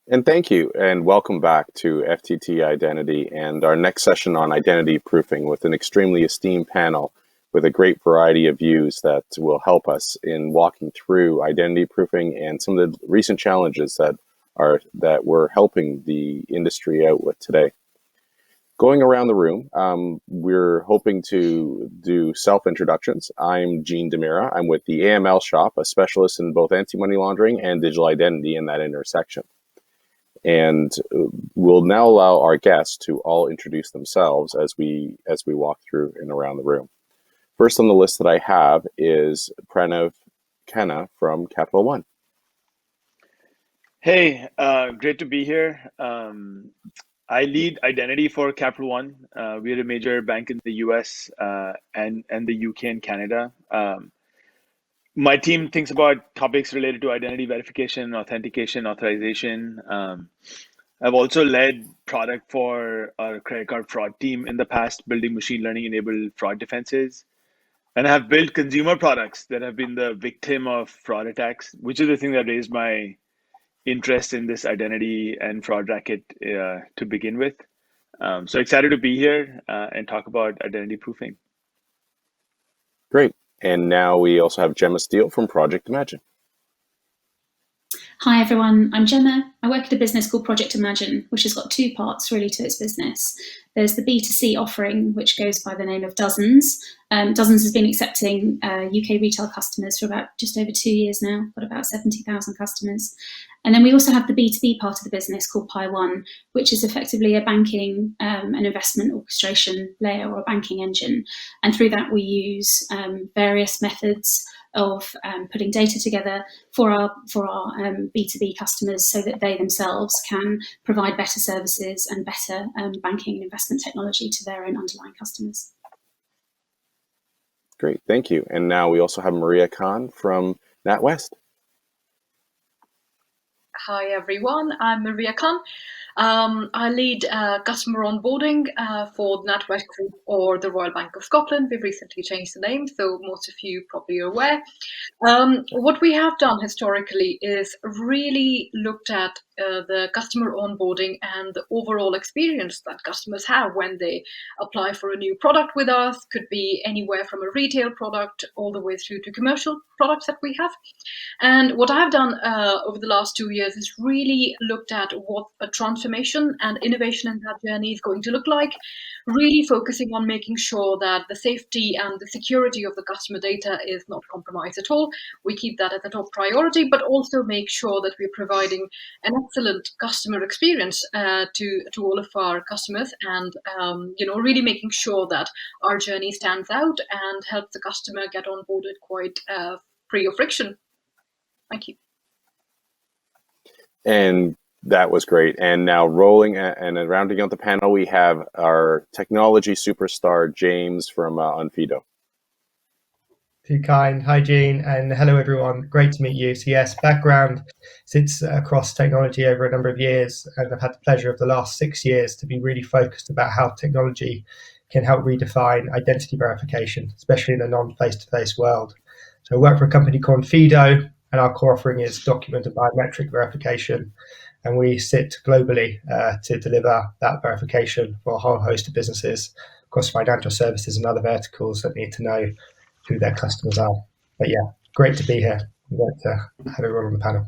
And thank you, and welcome back to FTT Identity and our next session on identity proofing with an extremely esteemed panel with a great variety of views that will help us in walking through identity proofing and some of the recent challenges that we're helping the industry out with today. Going around the room, we're hoping to do self-introductions. I'm DiMira. I'm with the AML Shop, a specialist in both anti-money laundering and digital identity in that intersection. And we'll now allow our guests to all introduce themselves as we walk through and around the room. First on the list that I have is Pranav Khanna from Capital One. Hey, great to be here. I lead identity for Capital One. We're a major bank in the US and the UK and Canada. My team thinks about topics related to identity verification, authentication, authorization. I've also led product for our credit card fraud team in the past, building machine learning enabled fraud defenses. And I have built consumer products that have been the victim of fraud attacks, which is the thing that raised my interest in this identity and fraud racket to begin with. So excited to be here and talk about identity proofing. Great. And now we also have Gemma Steele from Project Imagine. Hi everyone, I'm Gemma. I work at a business called Project Imagine, which has got two parts really to its business. There's the B2C offering, which goes by the name of Dozens. Dozens has been accepting UK retail customers for about just over 2 years now, got about 70,000 customers. And then we also have the B2B part of the business called Pi One, which is effectively a banking and investment orchestration layer or a banking engine. And through that, we use various methods of putting data together for our B2B customers so that they themselves can provide better services and better banking and investment technology to their own underlying customers. Great, thank you. And now we also have Maria Khan from NatWest. Hi everyone, I'm Maria Khan. I lead customer onboarding for NatWest Group or the Royal Bank of Scotland. We've recently changed the name, so most of you probably are aware. What we have done historically is really looked at the customer onboarding and the overall experience that customers have when they apply for a new product with us. Could be anywhere from a retail product all the way through to commercial products that we have. And what I've done over the last 2 years is really looked at what a transformation and innovation in that journey is going to look like, really focusing on making sure that the safety and the security of the customer data is not compromised at all. We keep that as a top priority, but also make sure that we're providing an excellent customer experience to all of our customers, and really making sure that our journey stands out and helps the customer get onboarded quite free of friction. Thank you. And that was great. And now rolling and rounding out the panel, we have our technology superstar, James from Unfido. Too kind. Hi, Jean, and hello, everyone. Great to meet you. So yes, background sits across technology over a number of years, and I've had the pleasure of the last 6 years to be really focused about how technology can help redefine identity verification, especially in a non-face-to-face world. So I work for a company called Onfido, and our core offering is document and biometric verification. And we sit globally to deliver that verification for a whole host of businesses across financial services and other verticals that need to know who their customers are. But yeah, great to be here. Great to have everyone on the panel.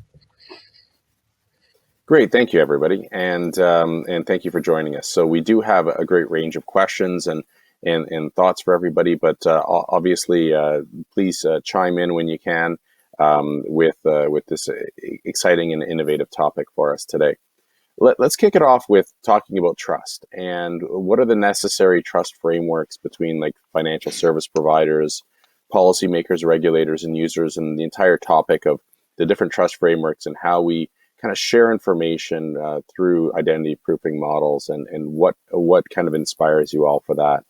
Great, thank you, everybody, and thank you for joining us. So we do have a great range of questions and thoughts for everybody, but obviously, please chime in when you can with this exciting and innovative topic for us today. Let's kick it off with talking about trust and what are the necessary trust frameworks between like financial service providers, policymakers, regulators, and users, and the entire topic of the different trust frameworks and how we kind of share information through identity proofing models and what kind of inspires you all for that.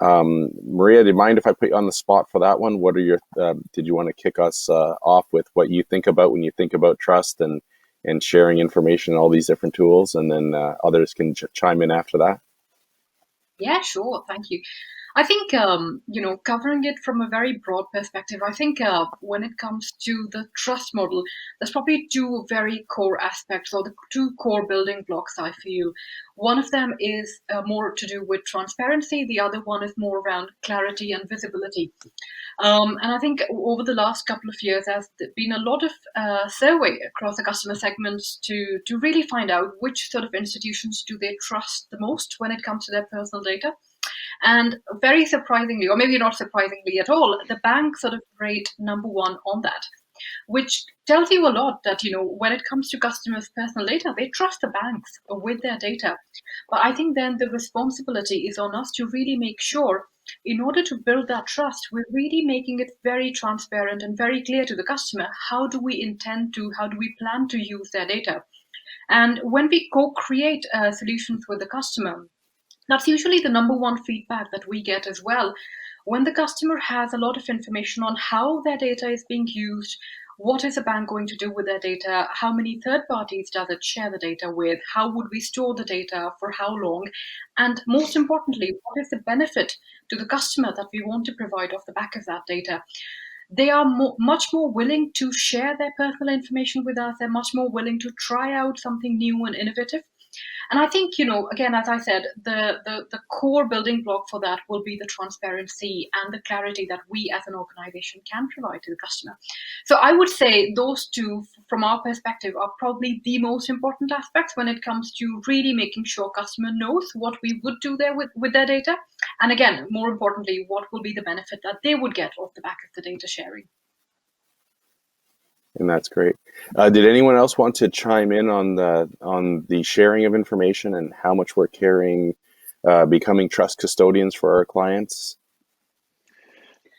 Maria, do you mind if I put you on the spot for that one? What are your, did you want to kick us off with what you think about when you think about trust and sharing information and all these different tools, and then others can chime in after that? Yeah, sure. Thank you. I think, covering it from a very broad perspective, I think when it comes to the trust model, there's probably two very core aspects or the two core building blocks, I feel. One of them is more to do with transparency. The other one is more around clarity and visibility. And I think over the last couple of years, there's been a lot of survey across the customer segments to really find out which sort of institutions do they trust the most when it comes to their personal data. And very surprisingly, or maybe not surprisingly at all, the bank sort of rate number one on that, which tells you a lot that, when it comes to customers' personal data, they trust the banks with their data. But I think then the responsibility is on us to really make sure, in order to build that trust, we're really making it very transparent and very clear to the customer. How do we plan to use their data? And when we co-create solutions with the customer, that's usually the number one feedback that we get as well. When the customer has a lot of information on how their data is being used, what is a bank going to do with their data, how many third parties does it share the data with, how would we store the data, for how long, and most importantly, what is the benefit to the customer that we want to provide off the back of that data? They are much more willing to share their personal information with us. They're much more willing to try out something new and innovative. And I think, again, as I said, the core building block for that will be the transparency and the clarity that we as an organization can provide to the customer. So I would say those two, from our perspective, are probably the most important aspects when it comes to really making sure customer knows what we would do there with their data. And again, more importantly, what will be the benefit that they would get off the back of the data sharing. And that's great. Did anyone else want to chime in on the sharing of information and how much we're carrying, becoming trust custodians for our clients?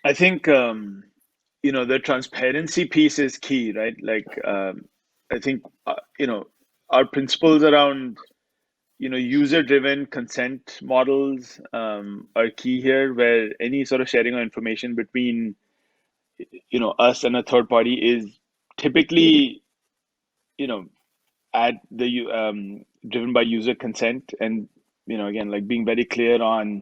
I think the transparency piece is key, right? Like I think our principles around user-driven consent models are key here, where any sort of sharing of information between us and a third party is typically at the driven by user consent, and again, like being very clear on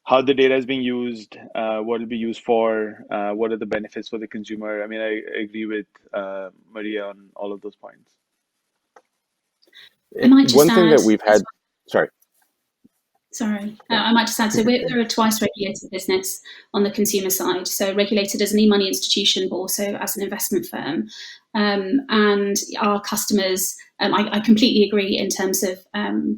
how the data is being used, what it'll be used for, what are the benefits for the consumer. I mean, I agree with Maria on all of those points. I might just One thing that add- we've had, sorry. I might just add, so we're a twice regulated business on the consumer side, so regulated as an e-money institution, but also as an investment firm. And our customers, I completely agree in terms of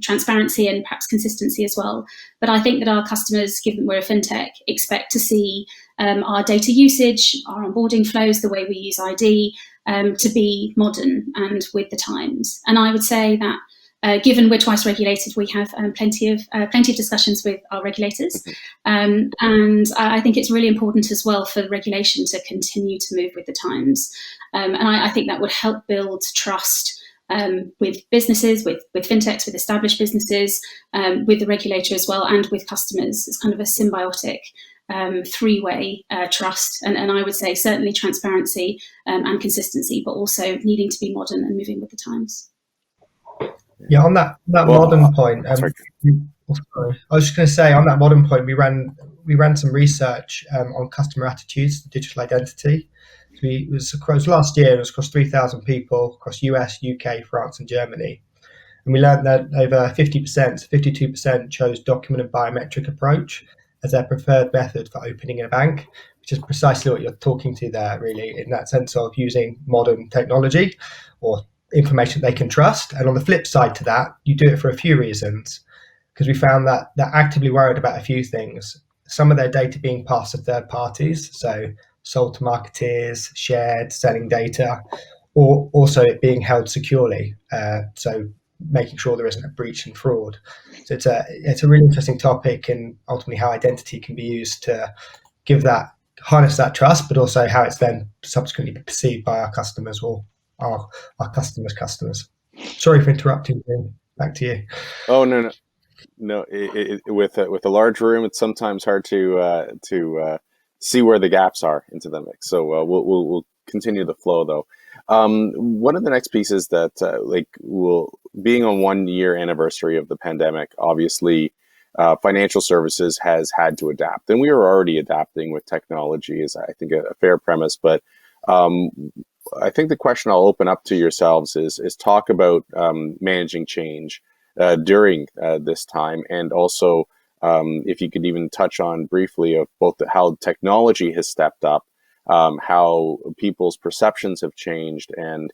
transparency and perhaps consistency as well. But I think that our customers, given we're a fintech, expect to see our data usage, our onboarding flows, the way we use ID, to be modern and with the times. And I would say that given we're twice regulated, we have plenty of discussions with our regulators, and I think it's really important as well for regulation to continue to move with the times, and I think that would help build trust with businesses, with fintechs, with established businesses, with the regulator as well, and with customers. It's kind of a symbiotic three-way trust, and I would say certainly transparency and consistency, but also needing to be modern and moving with the times. Yeah, on that modern point, I was just going to say, on that modern point, we ran some research on customer attitudes to digital identity. So it was last year. It was across 3,000 people across US, UK, France, and Germany, and we learned that over 50%, 52% chose document and biometric approach as their preferred method for opening a bank, which is precisely what you're talking to there, really, in that sense of using modern technology or information they can trust. And on the flip side to that, you do it for a few reasons, because we found that they're actively worried about a few things. Some of their data being passed to third parties, so sold to marketeers, shared, selling data, or also it being held securely, so making sure there isn't a breach and fraud. So it's a really interesting topic, and ultimately how identity can be used to harness that trust, but also how it's then subsequently perceived by our customers or our customers' customers. Sorry for interrupting. Back to you. Oh no. With a large room, it's sometimes hard to see where the gaps are into the mix. So we'll continue the flow though. One of the next pieces that being on 1 year anniversary of the pandemic, obviously financial services has had to adapt. And we were already adapting with technology, is I think a fair premise. But I think the question I'll open up to yourselves is talk about managing change during this time, and also if you could even touch on briefly of both how technology has stepped up, how people's perceptions have changed, and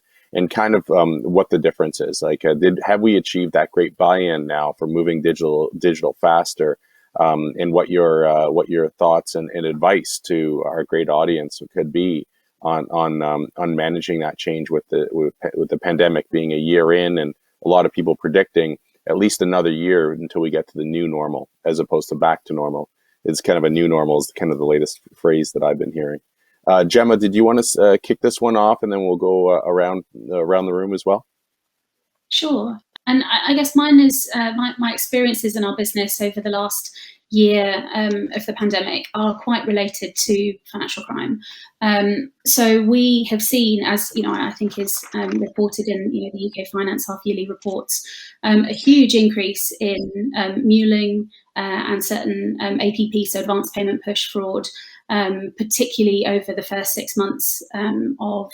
kind of what the difference is. Like, have we achieved that great buy-in now for moving digital faster? And what your thoughts and advice to our great audience could be on managing that change with the pandemic being a year in, and a lot of people predicting at least another year until we get to the new normal, as opposed to back to normal. It's kind of a new normal is kind of the latest phrase that I've been hearing. Gemma, did you want to kick this one off, and then we'll go around the room as well? Sure. And I guess mine is my experiences in our business over the last year of the pandemic are quite related to financial crime. So we have seen, as I think is reported in the UK Finance half-yearly reports, a huge increase in muling and certain APP, so advanced payment push fraud, particularly over the first 6 months of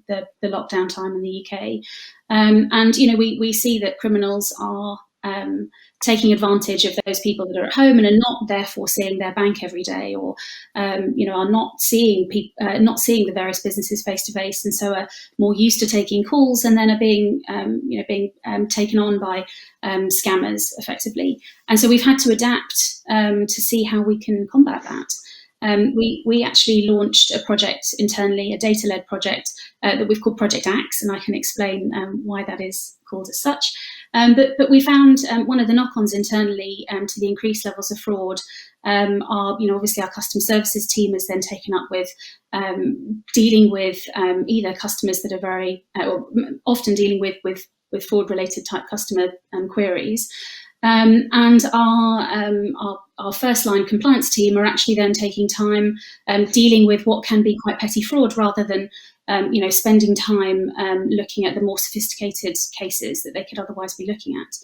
the lockdown time in the UK. And we see that criminals are taking advantage of those people that are at home and are not therefore seeing their bank every day, or are not seeing the various businesses face to face, and so are more used to taking calls, and then are being taken on by scammers effectively. And so we've had to adapt to see how we can combat that. We actually launched a project internally, a data-led project that we've called Project DIACC, and I can explain why that is called as such. But we found one of the knock-ons internally to the increased levels of fraud are, obviously our customer services team is then taken up with dealing with either customers that are very, or often dealing with fraud-related type customer queries. And our first line compliance team are actually then taking time dealing with what can be quite petty fraud, rather than spending time looking at the more sophisticated cases that they could otherwise be looking at.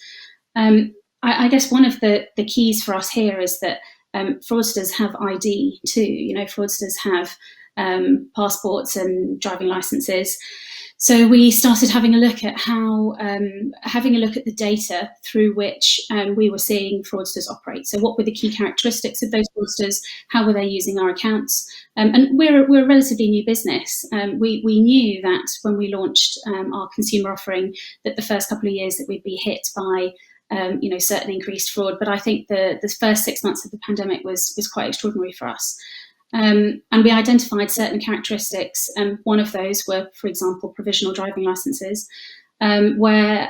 I guess one of the keys for us here is that fraudsters have ID too. Fraudsters have passports and driving licenses. So we started having a look at the data through which we were seeing fraudsters operate. So what were the key characteristics of those fraudsters? How were they using our accounts? And we're a relatively new business. We knew that when we launched our consumer offering, that the first couple of years that we'd be hit by certain increased fraud. But I think the first 6 months of the pandemic was quite extraordinary for us. And we identified certain characteristics. One of those were, for example, provisional driving licenses, where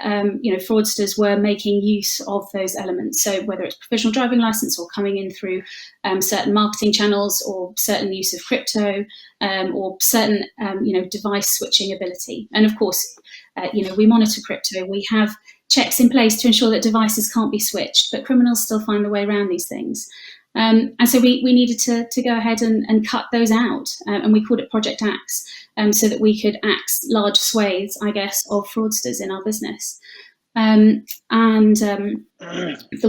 fraudsters were making use of those elements. So whether it's provisional driving license, or coming in through certain marketing channels, or certain use of crypto, or certain device switching ability. And of course, we monitor crypto. We have checks in place to ensure that devices can't be switched, but criminals still find their way around these things. And so we needed to go ahead and cut those out, and we called it Project DIACC, so that we could axe large swathes, I guess, of fraudsters in our business. The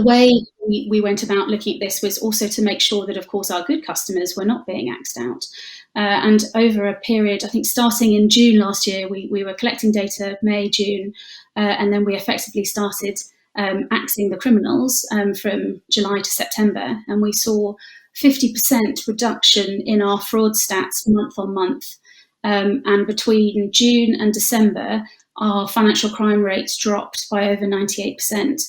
way we went about looking at this was also to make sure that, of course, our good customers were not being axed out. And over a period, I think starting in June last year, we were collecting data, May, June, and then we effectively started axing the criminals from July to September, and we saw 50% reduction in our fraud stats month on month. And between June and December, our financial crime rates dropped by over 98%,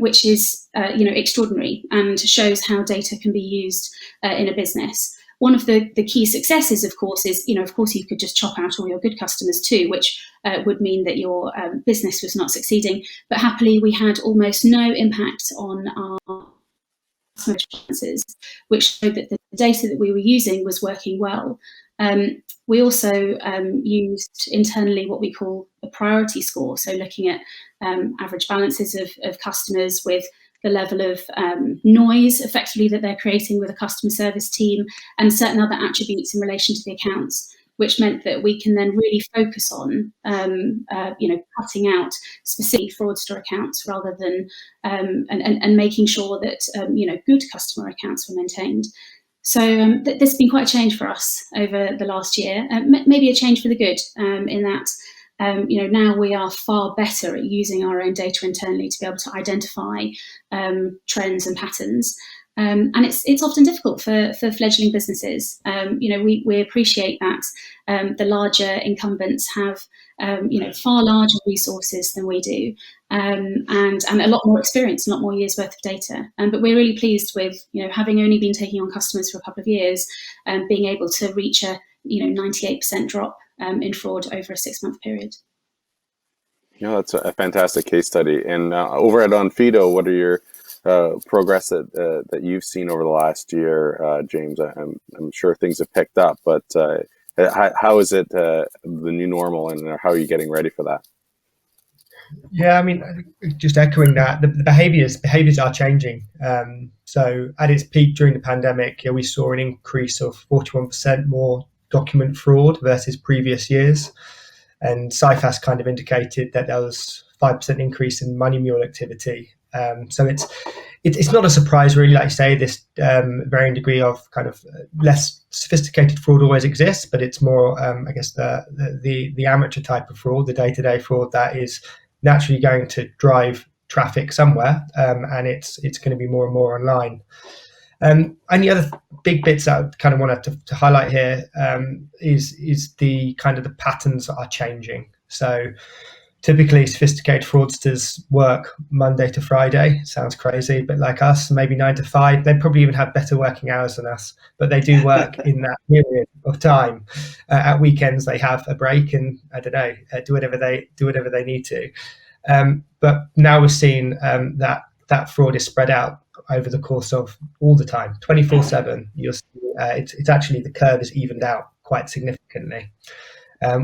which is extraordinary, and shows how data can be used in a business. One of the key successes, of course, is, of course, you could just chop out all your good customers too, which would mean that your business was not succeeding. But happily, we had almost no impact on our customer balances, which showed that the data that we were using was working well. We also used internally what we call a priority score, so looking at average balances of customers with the level of noise effectively that they're creating with a customer service team, and certain other attributes in relation to the accounts. which meant that we can then really focus on, cutting out specific fraudster accounts rather than and making sure that good customer accounts were maintained. So this has been quite a change for us over the last year. Maybe a change for the good, in that now we are far better at using our own data internally to be able to identify trends and patterns. And it's often difficult for fledgling businesses. We appreciate that the larger incumbents have far larger resources than we do, and a lot more experience, a lot more years worth of data. But we're really pleased with having only been taking on customers for a couple of years, being able to reach a 98% drop in fraud over a 6-month period. That's a fantastic case study. And over at Onfido, what are your progress that you've seen over the last year, James? I'm sure things have picked up, but how is it the new normal, and how are you getting ready for that? Yeah, I mean, just echoing that, the behaviors are changing. So at its peak during the pandemic, we saw an increase of 41% more document fraud versus previous years. And CIFAS kind of indicated that there was 5% increase in money mule activity. So it's not a surprise, really. Like you say, this varying degree of kind of less sophisticated fraud always exists, but it's more, I guess, the amateur type of fraud, the day-to-day fraud that is naturally going to drive traffic somewhere, and it's going to be more and more online. And the other big bits that I kind of wanted to highlight here is the kind of the patterns that are changing. So typically sophisticated fraudsters work Monday to Friday. Sounds crazy, but like us, maybe 9 to 5. They probably even have better working hours than us, but they do work in that period of time. At weekends, they have a break and, I don't know, do whatever they need to. But now we're seeing that fraud is spread out over the course of all the time, 24/7. You'll see it's actually, the curve is evened out quite significantly.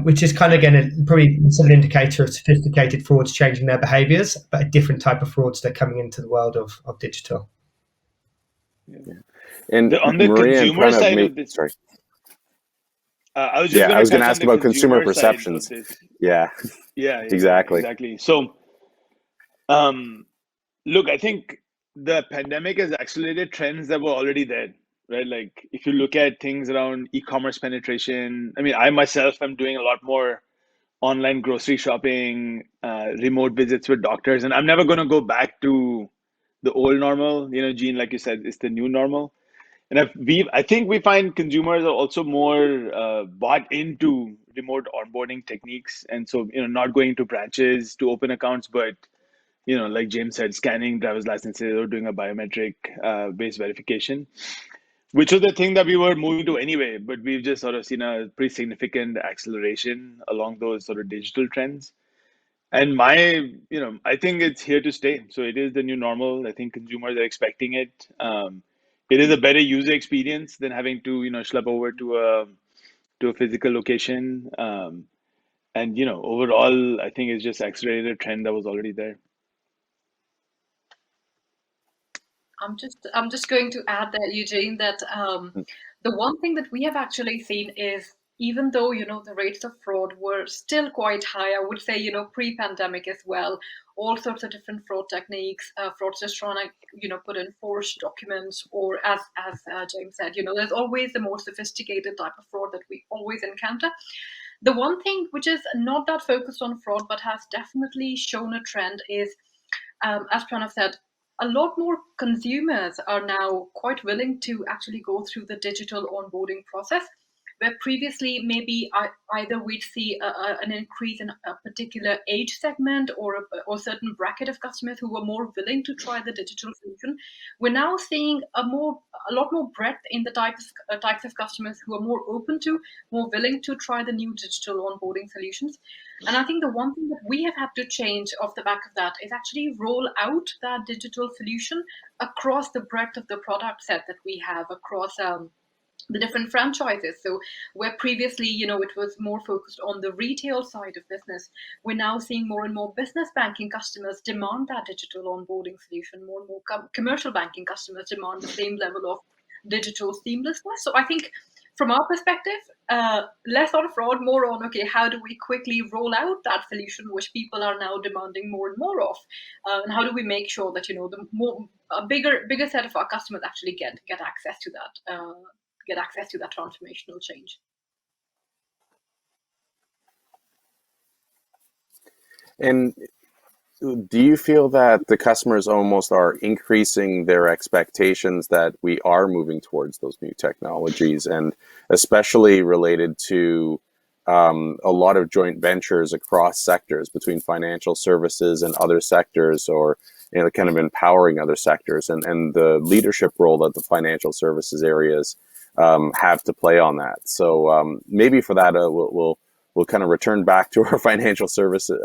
Which is kind of, again, probably an indicator of sophisticated frauds changing their behaviours, but a different type of frauds that are coming into the world of digital. Yeah. And on the Maria consumer and Pranav side of this, sorry. I was going to ask about consumer perceptions. Yeah, exactly. So, look, I think the pandemic has accelerated trends that were already there. Right, like if you look at things around e-commerce penetration, I mean, I myself am doing a lot more online grocery shopping, remote visits with doctors, and I'm never going to go back to the old normal. Gene, like you said, it's the new normal. And I think we find consumers are also more bought into remote onboarding techniques, and so not going to branches to open accounts, but like James said, scanning driver's licenses or doing a biometric based verification, which was the thing that we were moving to anyway, but we've just sort of seen a pretty significant acceleration along those sort of digital trends. And I think it's here to stay. So it is the new normal. I think consumers are expecting it. It is a better user experience than having to, schlep over to a physical location. And overall, I think it's just accelerated a trend that was already there. I'm just going to add there, Eugene, that the one thing that we have actually seen is, even though the rates of fraud were still quite high, I would say pre-pandemic as well, all sorts of different fraud techniques, fraudsters trying to put in forged documents, or as James said, there's always the more sophisticated type of fraud that we always encounter. The one thing which is not that focused on fraud but has definitely shown a trend is, as Pranav said, a lot more consumers are now quite willing to actually go through the digital onboarding process, where previously maybe either we'd see an increase in a particular age segment or certain bracket of customers who were more willing to try the digital solution. We're now seeing a lot more breadth in the types of customers who are more open to, more willing to try the new digital onboarding solutions. And I think the one thing that we have had to change off the back of that is actually roll out that digital solution across the breadth of the product set that we have across the different franchises. So where previously, it was more focused on the retail side of business, we're now seeing more and more business banking customers demand that digital onboarding solution. More and more commercial banking customers demand the same level of digital seamlessness. So I think from our perspective, less on fraud, more on, okay, how do we quickly roll out that solution which people are now demanding more and more of, and how do we make sure that a bigger set of our customers actually get access to that transformational change. And do you feel that the customers almost are increasing their expectations that we are moving towards those new technologies, and especially related to a lot of joint ventures across sectors between financial services and other sectors, or kind of empowering other sectors, and the leadership role that the financial services areas have to play on that? So maybe for that, we'll kind of return back to our financial services.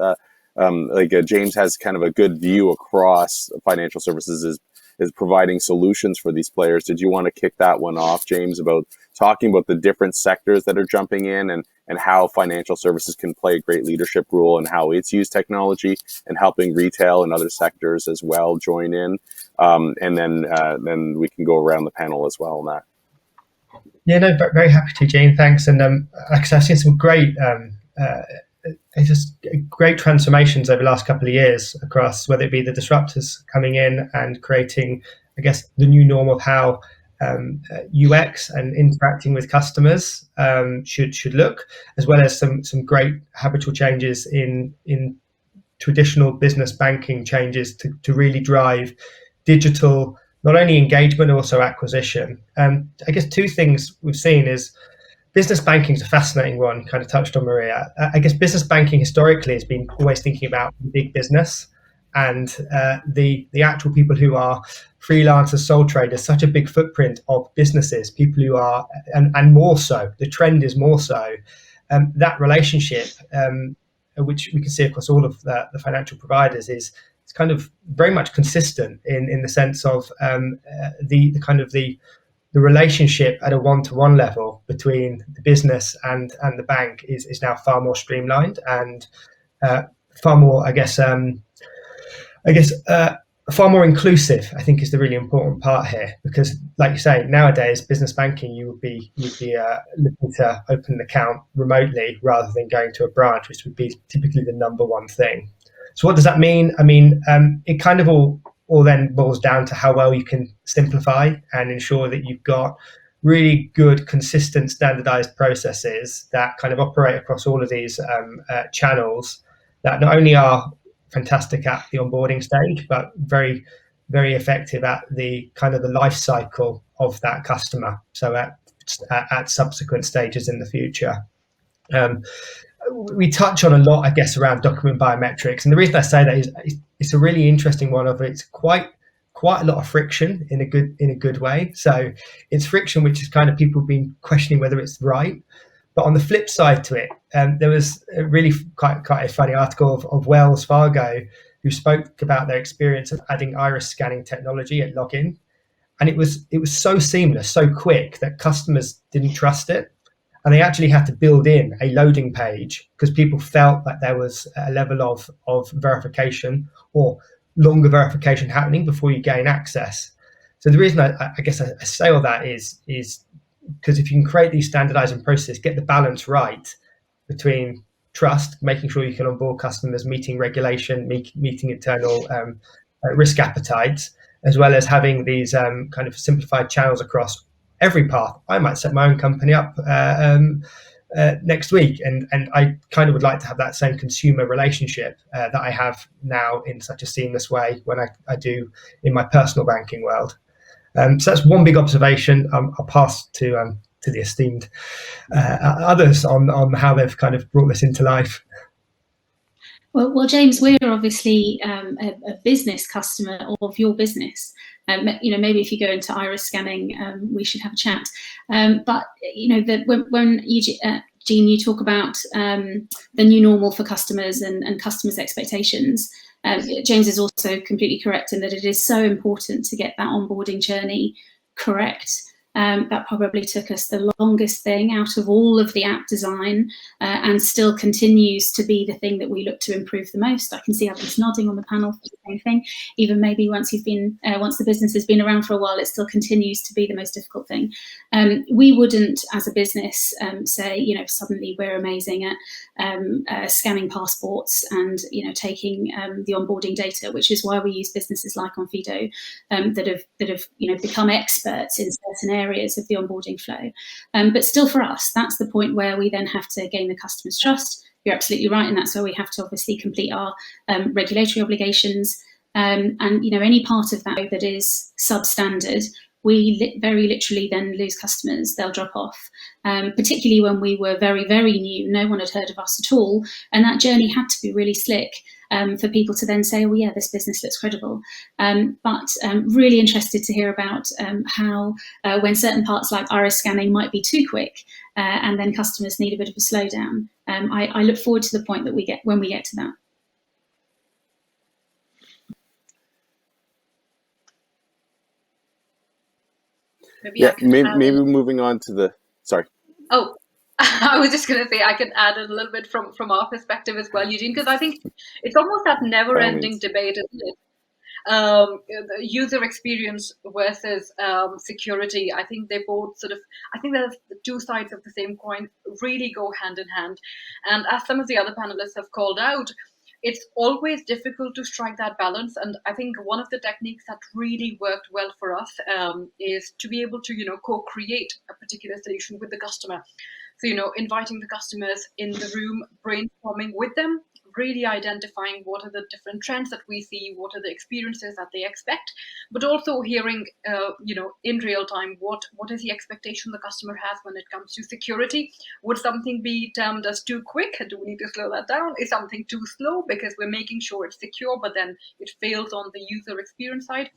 James has kind of a good view across financial services, is providing solutions for these players. Did you want to kick that one off, James, about talking about the different sectors that are jumping in, and how financial services can play a great leadership role, and how it's used technology and helping retail and other sectors as well join in? And then we can go around the panel as well on that. Yeah, no, very happy to, Gene. Thanks. And I've seen some great great transformations over the last couple of years across, whether it be the disruptors coming in and creating, I guess, the new norm of how UX and interacting with customers should look, as well as some great habitual changes in traditional business banking changes to really drive digital, not only engagement, also acquisition. I guess two things we've seen is, business banking is a fascinating one, kind of touched on, Maria. I guess business banking historically has been always thinking about big business, and the actual people who are freelancers, sole traders, such a big footprint of businesses, people who are, and more so, the trend is more so, that relationship, which we can see across all of the financial providers, it's kind of very much consistent in the sense of the relationship at a one-to-one level between the business and the bank is now far more streamlined and far more, far more inclusive, I think, is the really important part here. Because, like you say, nowadays business banking, you'd be looking to open an account remotely rather than going to a branch, which would be typically the number one thing. So what does that mean? I mean, it kind of all then boils down to how well you can simplify and ensure that you've got really good, consistent, standardized processes that kind of operate across all of these channels that not only are fantastic at the onboarding stage, but very, very effective at the kind of the life cycle of that customer. So at subsequent stages in the future. We touch on a lot, I guess, around document biometrics, and the reason I say that is it's a really interesting one. It's quite a lot of friction in a good way. So it's friction which is kind of people been questioning whether it's right. But on the flip side to it, there was a really quite a funny article of Wells Fargo, who spoke about their experience of adding iris scanning technology at login, and it was so seamless, so quick that customers didn't trust it. And they actually had to build in a loading page because people felt that there was a level of verification or longer verification happening before you gain access. So the reason I guess I say all that is because if you can create these standardizing processes, get the balance right between trust, making sure you can onboard customers, meeting regulation, meeting internal risk appetites, as well as having these kind of simplified channels across every path. I might set my own company up next week, and I kind of would like to have that same consumer relationship that I have now in such a seamless way when I do in my personal banking world. So that's one big observation. I'll pass to the esteemed others on how they've kind of brought this into life. Well, James, we're obviously a business customer of your business. Maybe if you go into iris scanning, we should have a chat. But when you, Jean, you talk about the new normal for customers and customers' expectations, James is also completely correct in that it is so important to get that onboarding journey correct. That probably took us the longest thing out of all of the app design, and still continues to be the thing that we look to improve the most. I can see others nodding on the panel for the same thing. Even maybe once the business has been around for a while, it still continues to be the most difficult thing. We wouldn't, as a business, say, suddenly we're amazing at scanning passports and, taking the onboarding data, which is why we use businesses like Onfido that have become experts in certain areas of the onboarding flow. But still, for us, that's the point where we then have to gain the customer's trust. You're absolutely right, and that's where we have to obviously complete our regulatory obligations. And any part of that is substandard, we very literally then lose customers. They'll drop off, particularly when we were very, very new. No one had heard of us at all. And that journey had to be really slick for people to then say, oh, yeah, this business looks credible. But really interested to hear about how when certain parts like iris scanning might be too quick and then customers need a bit of a slowdown. I look forward to the point that we get when we get to that. Maybe moving on to the, sorry. Oh, I was just going to say I can add a little bit from our perspective as well, Eugene, because I think it's almost that never-ending debate, isn't it? The user experience versus security. I think they both I think there's the two sides of the same coin, really go hand in hand. And as some of the other panelists have called out, it's always difficult to strike that balance. And I think one of the techniques that really worked well for us is to be able to, co-create a particular solution with the customer. So, inviting the customers in the room, brainstorming with them, really identifying what are the different trends that we see, what are the experiences that they expect, but also hearing, in real time, what is the expectation the customer has when it comes to security? Would something be termed as too quick? Do we need to slow that down? Is something too slow because we're making sure it's secure, but then it fails on the user experience side?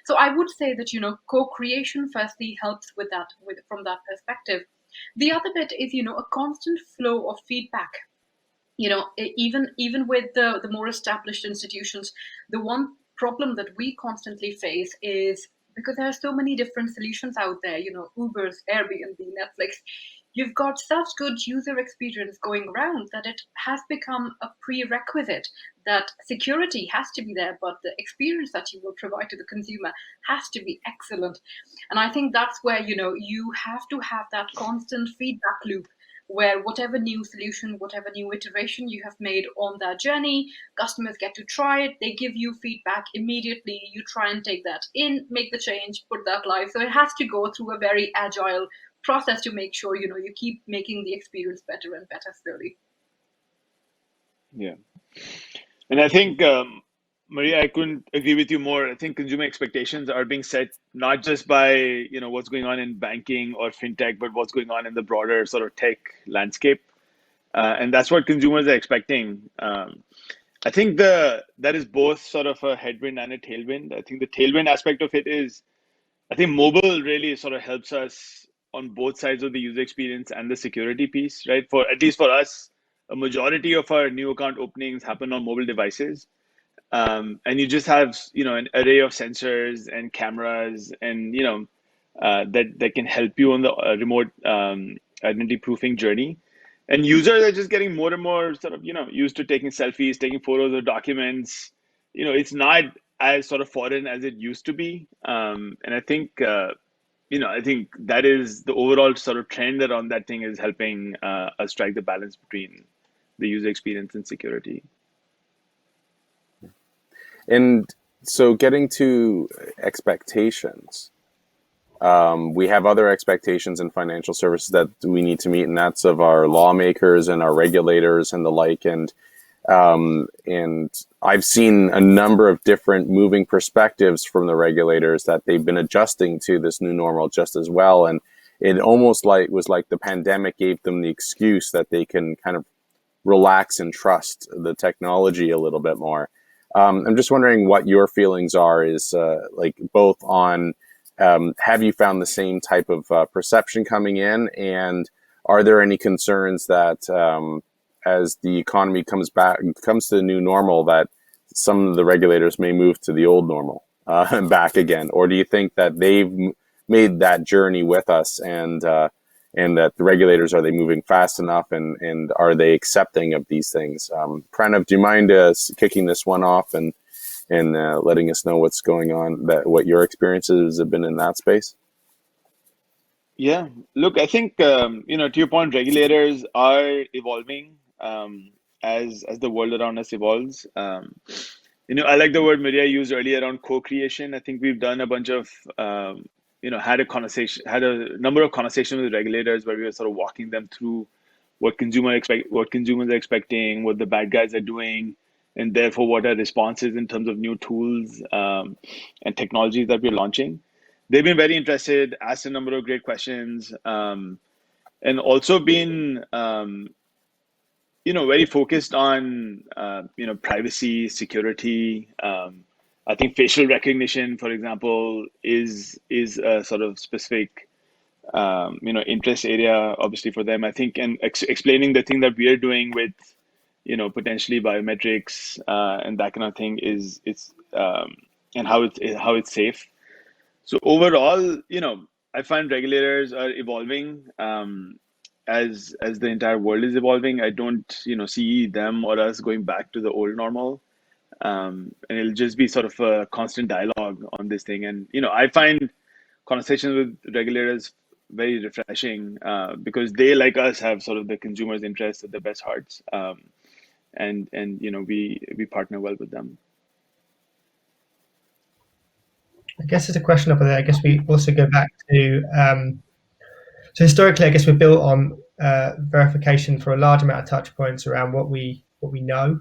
So I would say that, co-creation firstly helps with that, from that perspective. The other bit is, a constant flow of feedback. Even with the more established institutions, the one problem that we constantly face is because there are so many different solutions out there, Uber's, Airbnb, Netflix, you've got such good user experience going around that it has become a prerequisite that security has to be there, but the experience that you will provide to the consumer has to be excellent. And I think that's where, you have to have that constant feedback loop where whatever new solution, whatever new iteration you have made on that journey, customers get to try it, they give you feedback immediately, you try and take that in, make the change, put that live. So it has to go through a very agile process to make sure, you keep making the experience better and better slowly. Yeah. And I think, Maria, I couldn't agree with you more. I think consumer expectations are being set not just by, what's going on in banking or fintech, but what's going on in the broader sort of tech landscape. And that's what consumers are expecting. I think that is both sort of a headwind and a tailwind. I think the tailwind aspect of it is, I think mobile really sort of helps us on both sides of the user experience and the security piece, right? At least for us, a majority of our new account openings happen on mobile devices. And you just have, an array of sensors and cameras and, that can help you on the remote identity proofing journey. And users are just getting more and more sort of, used to taking selfies, taking photos of documents. It's not as sort of foreign as it used to be. And I think, I think that is the overall sort of trend around that thing is helping us strike the balance between the user experience and security. And so getting to expectations, we have other expectations in financial services that we need to meet, and that's of our lawmakers and our regulators and the like. And I've seen a number of different moving perspectives from the regulators that they've been adjusting to this new normal just as well. And it almost was like the pandemic gave them the excuse that they can kind of relax and trust the technology a little bit more. I'm just wondering what your feelings are, is like both on have you found the same type of perception coming in, and are there any concerns that as the economy comes to the new normal, that some of the regulators may move to the old normal and back again? Or do you think that they've made that journey with us, and that the regulators, are they moving fast enough, and are they accepting of these things? Pranav, do you mind kicking this one off and letting us know what's going on, what your experiences have been in that space? Yeah, look, I think to your point, regulators are evolving as the world around us evolves. I like the word Maria used earlier around co-creation. I think we've done a bunch of had a number of conversations with regulators where we were sort of walking them through what consumers are expecting, what the bad guys are doing, and therefore what our response is in terms of new tools and technologies that we're launching. They've been very interested, asked a number of great questions, and also been very focused on privacy, security. I think facial recognition, for example, is a sort of specific interest area, obviously, for them. I think, and explaining the thing that we are doing with potentially biometrics and that kind of thing is and how it's safe. So overall, I find regulators are evolving as the entire world is evolving. I don't see them or us going back to the old normal. And it'll just be sort of a constant dialogue on this thing. And I find conversations with regulators very refreshing because they, like us, have sort of the consumer's interests at their best hearts, and we partner well with them. I guess as a question over there, I guess we also go back to so historically, I guess we're built on verification for a large amount of touch points around what we know.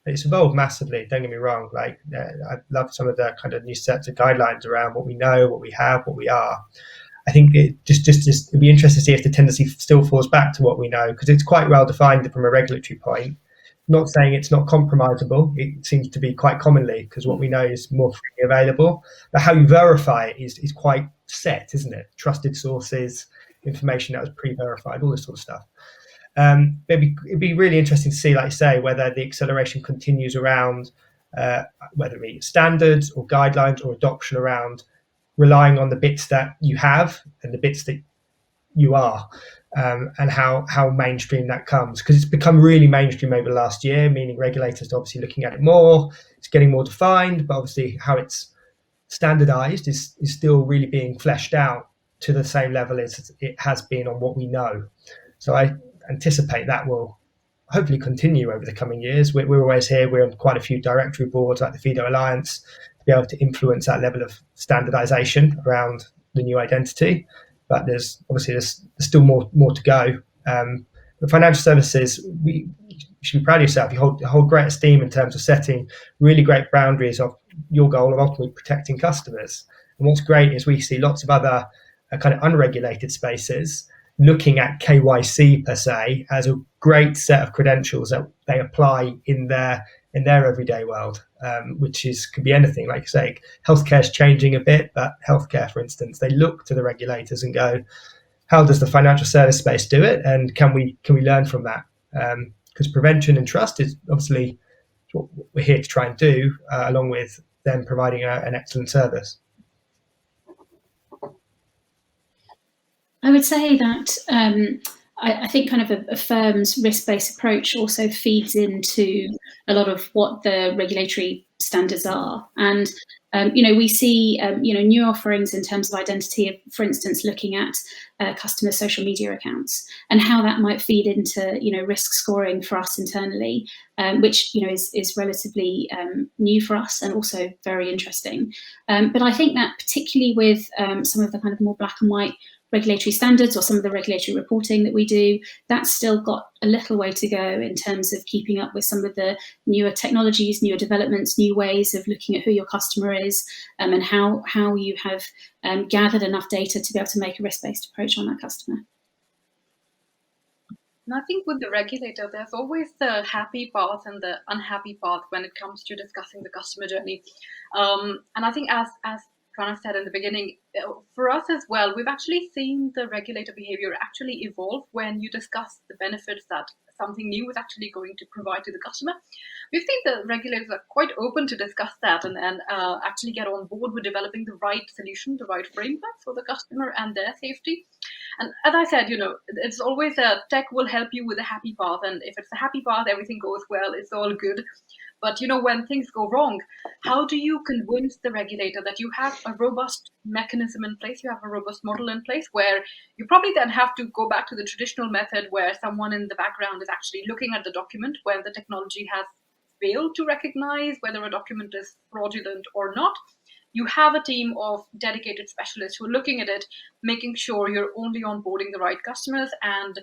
It's evolved massively. Don't get me wrong. Like I love some of the kind of new sets of guidelines around what we know, what we have, what we are. I think it just it'd be interesting to see if the tendency still falls back to what we know, because it's quite well defined from a regulatory point. Not saying it's not compromisable. It seems to be quite commonly, because what we know is more freely available. But how you verify it is quite set, isn't it? Trusted sources, information that was pre-verified, all this sort of stuff. It'd be really interesting to see, like you say, whether the acceleration continues around whether it be standards or guidelines or adoption around relying on the bits that you have and the bits that you are, and how mainstream that comes, because it's become really mainstream over the last year, meaning regulators are obviously looking at it more. It's getting more defined, but obviously how it's standardized is still really being fleshed out to the same level as it has been on what we know. So I anticipate that will hopefully continue over the coming years. We're always here. We're on quite a few directory boards like the FIDO Alliance to be able to influence that level of standardization around the new identity. But there's still more to go. But financial services, you should be proud of yourself. You hold great esteem in terms of setting really great boundaries of your goal of ultimately protecting customers. And what's great is we see lots of other kind of unregulated spaces looking at KYC per se as a great set of credentials that they apply in their everyday world, which could be anything. Like you say, healthcare is changing a bit, but healthcare, for instance, they look to the regulators and go, how does the financial service space do it, and can we learn from that? Because prevention and trust is obviously what we're here to try and do, along with them providing an excellent service. I would say that I think kind of a firm's risk-based approach also feeds into a lot of what the regulatory standards are. And, we see, new offerings in terms of identity, for instance, looking at customer social media accounts and how that might feed into, risk scoring for us internally, which, is relatively new for us and also very interesting. But I think that particularly with some of the kind of more black and white regulatory standards or some of the regulatory reporting that we do, that's still got a little way to go in terms of keeping up with some of the newer technologies, newer developments, new ways of looking at who your customer is, and how you have gathered enough data to be able to make a risk-based approach on that customer. And I think with the regulator, there's always the happy part and the unhappy part when it comes to discussing the customer journey. And I think as Pranav said in the beginning, for us as well, we've actually seen the regulator behavior actually evolve when you discuss the benefits that something new is actually going to provide to the customer. We've seen the regulators are quite open to discuss that and actually get on board with developing the right solution, the right framework for the customer and their safety. And as I said, it's always tech will help you with a happy path. And if it's a happy path, everything goes well, it's all good. But when things go wrong, how do you convince the regulator that you have a robust mechanism in place, you have a robust model in place, where you probably then have to go back to the traditional method where someone in the background is actually looking at the document when the technology has failed to recognize whether a document is fraudulent or not. You have a team of dedicated specialists who are looking at it, making sure you're only onboarding the right customers, and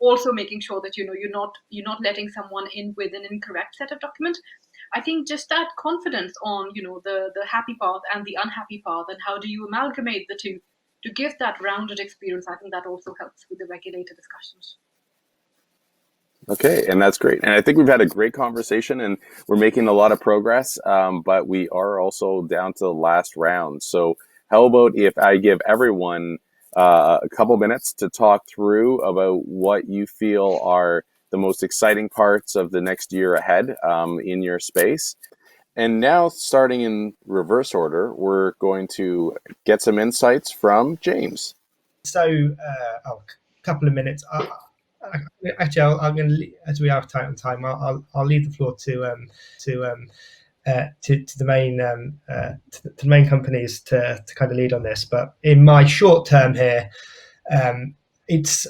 also making sure that you're not letting someone in with an incorrect set of documents. I think just that confidence on the happy path and the unhappy path, and how do you amalgamate the two to give that rounded experience. I think that also helps with the regulator discussions. Okay, and that's great. And I think we've had a great conversation and we're making a lot of progress, but we are also down to the last round. So how about if I give everyone a couple minutes to talk through about what you feel are the most exciting parts of the next year ahead in your space. And now, starting in reverse order, we're going to get some insights from James. So, a couple of minutes. Actually, I'm going to, as we are tight on time, I'll leave the floor to the main companies to kind of lead on this. But in my short term here, it's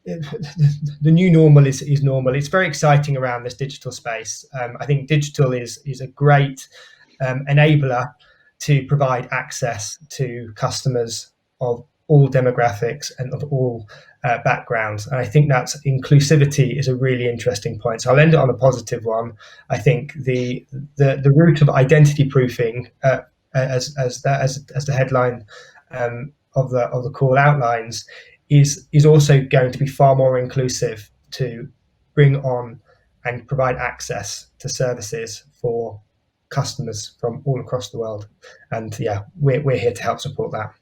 the new normal is normal. It's very exciting around this digital space. I think digital is a great enabler to provide access to customers of all demographics and of all backgrounds. And I think that inclusivity is a really interesting point. So I'll end it on a positive one. I think the route of identity proofing, as the headline of the call outlines, is also going to be far more inclusive to bring on and provide access to services for customers from all across the world. And yeah, we're here to help support that.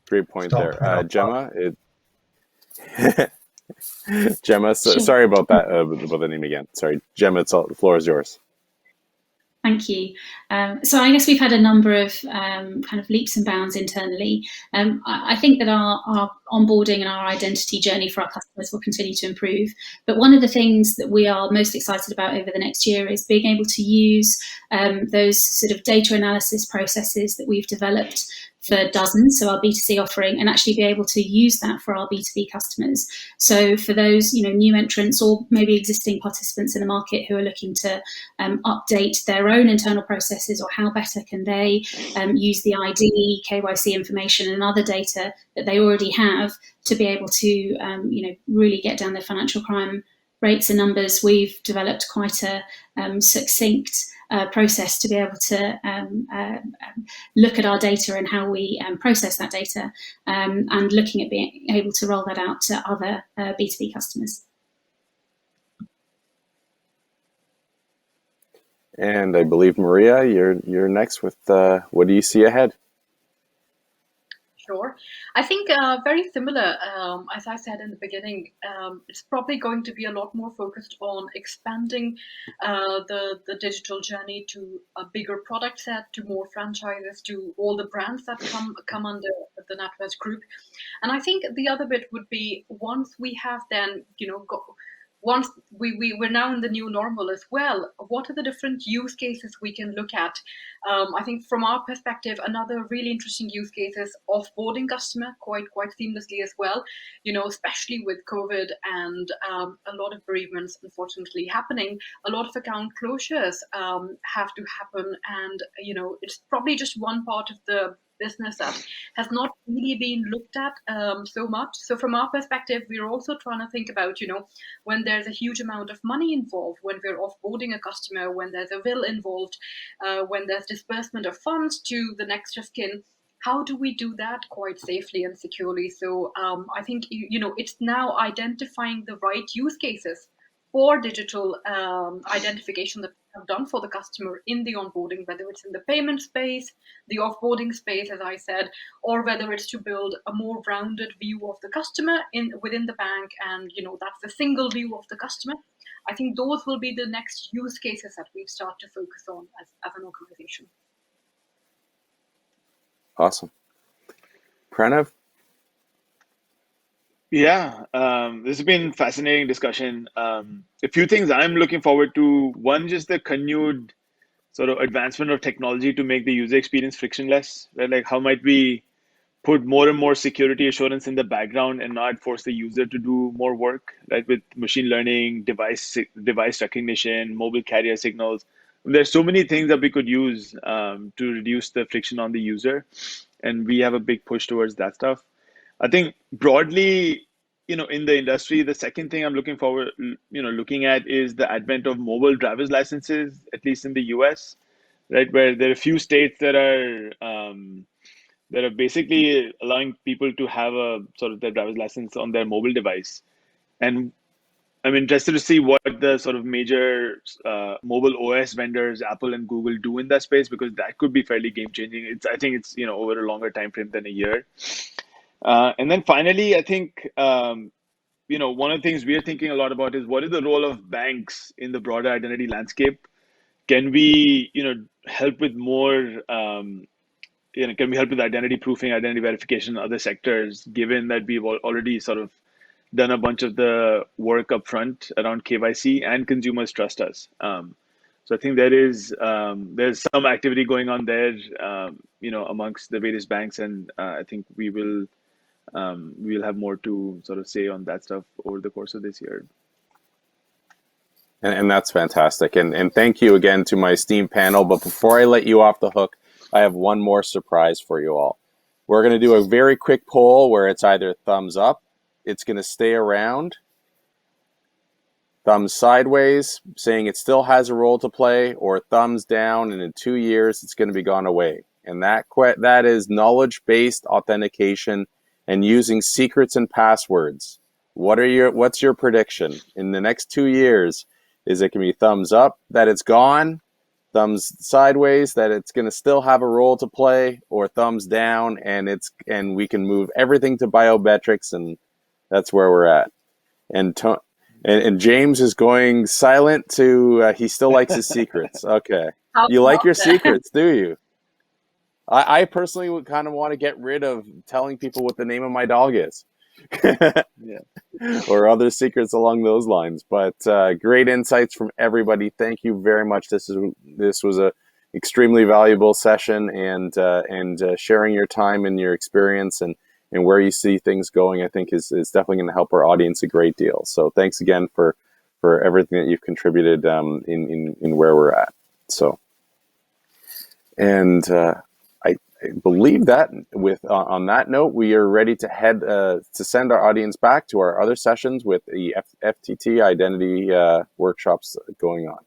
Great point there. Gemma, Gemma, sorry about that, about the name again. Sorry, Gemma, the floor is yours. Thank you. So I guess we've had a number of kind of leaps and bounds internally. I think that our onboarding and our identity journey for our customers will continue to improve. But one of the things that we are most excited about over the next year is being able to use those sort of data analysis processes that we've developed for Dozens, so our B2C offering, and actually be able to use that for our B2B customers. So for those new entrants or maybe existing participants in the market who are looking to update their own internal processes, or how better can they use the ID, KYC information and other data that they already have to be able to really get down their financial crime rates and numbers. We've developed quite a succinct process to be able to look at our data and how we process that data, and looking at being able to roll that out to other B2B customers. And I believe, Maria, you're next with what do you see ahead? Sure. I think very similar, as I said in the beginning, it's probably going to be a lot more focused on expanding the digital journey to a bigger product set, to more franchises, to all the brands that come under the NatWest group. And I think the other bit would be, once we have then, once we're now in the new normal as well, what are the different use cases we can look at? I think from our perspective, another really interesting use case is offboarding customer quite seamlessly as well, especially with COVID and a lot of bereavements unfortunately happening. A lot of account closures have to happen, and it's probably just one part of the business that has not really been looked at so much. So from our perspective, we're also trying to think about, when there's a huge amount of money involved, when we're offboarding a customer, when there's a will involved, when there's disbursement of funds to the next of kin, how do we do that quite safely and securely? So I think, it's now identifying the right use cases for digital identification that have done for the customer in the onboarding, whether it's in the payment space, the offboarding space, as I said, or whether it's to build a more rounded view of the customer within the bank, and that's a single view of the customer. I think those will be the next use cases that we start to focus on as an organization. Awesome. Pranav? Yeah, this has been fascinating discussion. A few things I'm looking forward to. One, just the continued sort of advancement of technology to make the user experience frictionless, right? Like how might we put more and more security assurance in the background and not force the user to do more work, right? With machine learning, device recognition, mobile carrier signals. There's so many things that we could use to reduce the friction on the user. And we have a big push towards that stuff. I think broadly, in the industry, the second thing I'm looking forward, looking at is the advent of mobile driver's licenses, at least in the US, right? Where there are a few states that are basically allowing people to have a sort of their driver's license on their mobile device. And I'm interested to see what the sort of major mobile OS vendors, Apple and Google, do in that space, because that could be fairly game changing. I think it's over a longer time frame than a year. And then finally, I think one of the things we are thinking a lot about is what is the role of banks in the broader identity landscape? Can we help with more? Can we help with identity proofing, identity verification, in other sectors, given that we've already sort of done a bunch of the work up front around KYC and consumers trust us. So I think there's some activity going on there, amongst the various banks, and I think we'll have more to sort of say on that stuff over the course of this year. And that's fantastic. And thank you again to my esteemed panel. But before I let you off the hook, I have one more surprise for you all. We're going to do a very quick poll where it's either thumbs up, it's going to stay around, thumbs sideways, saying it still has a role to play, or thumbs down, and in 2 years it's going to be gone away. And that is knowledge-based authentication and using secrets and passwords. What's your prediction? In the next 2 years, is it going to be thumbs up that it's gone, thumbs sideways that it's going to still have a role to play, or thumbs down and we can move everything to biometrics, and that's where we're at? And James is going silent to he still likes his secrets. Okay. You like your secrets, do you? I personally would kind of want to get rid of telling people what the name of my dog is. Yeah. Or other secrets along those lines. But great insights from everybody. Thank you very much. This was a extremely valuable session, and sharing your time and your experience and where you see things going, I think is definitely going to help our audience a great deal. So thanks again for everything that you've contributed in where we're at. So, and I believe that on that note, we are ready to head to send our audience back to our other sessions with the FTT identity workshops going on.